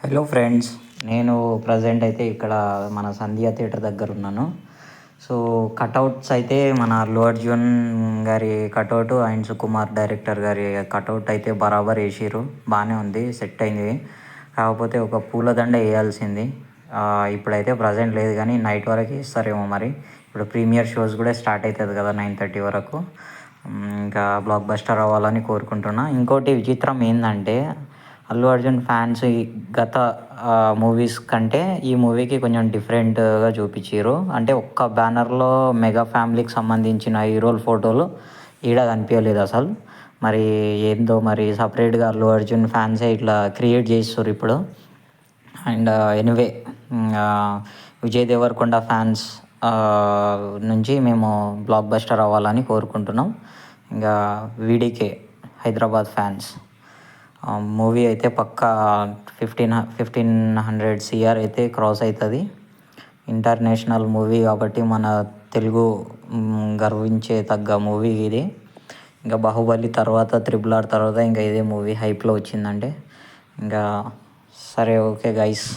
Hello friends, నేను present అయితే ఇక్కడ మన సంధ్యా థియేటర్ దగ్గర ఉన్నాను. సో కటౌట్స్ అయితే మన అల్లు అర్జున్ గారి కటౌట్ అండ్ సుకుమార్ డైరెక్టర్ గారి కటౌట్ అయితే బరాబర్ వేసిర్రు. బాగానే ఉంది, సెట్ అయింది. కాకపోతే ఒక పూలదండ వేయాల్సింది. ఇప్పుడైతే ప్రజెంట్ లేదు కానీ నైట్ వరకు ఇస్తారేమో మరి. ఇప్పుడు ప్రీమియర్ షోస్ కూడా స్టార్ట్ అవుతుంది కదా 9:30 వరకు. ఇంకా బ్లాక్ బస్టర్ అవ్వాలని కోరుకుంటున్నా. ఇంకోటి విచిత్రం ఏంటంటే అల్లు అర్జున్ ఫ్యాన్స్ గత మూవీస్ కంటే ఈ మూవీకి కొంచెం డిఫరెంట్గా చూపించారు. అంటే ఒక్క బ్యానర్లో మెగా ఫ్యామిలీకి సంబంధించిన హీరోల ఫోటోలు ఈడ కనిపించలేదు అసలు. మరి ఏందో మరి సపరేట్గా అల్లు అర్జున్ ఫ్యాన్సే ఇట్లా క్రియేట్ చేస్తారు ఇప్పుడు. And anyway, Vijay Deverakonda fans నుంచి మేము బ్లాక్ బస్టర్ అవ్వాలని కోరుకుంటున్నాం. ఇంకా వీడికే హైదరాబాద్ ఫ్యాన్స్ మూవీ అయితే పక్కా 1,500 CR అయితే క్రాస్ అవుతుంది. ఇంటర్నేషనల్ మూవీ కాబట్టి మన తెలుగు గర్వించే తగ్గ మూవీ ఇది. ఇంకా బాహుబలి తర్వాత, RRR తర్వాత ఇంకా ఇదే మూవీ హైప్లో వచ్చిందంటే ఇంకా సరే, ఓకే గైస్.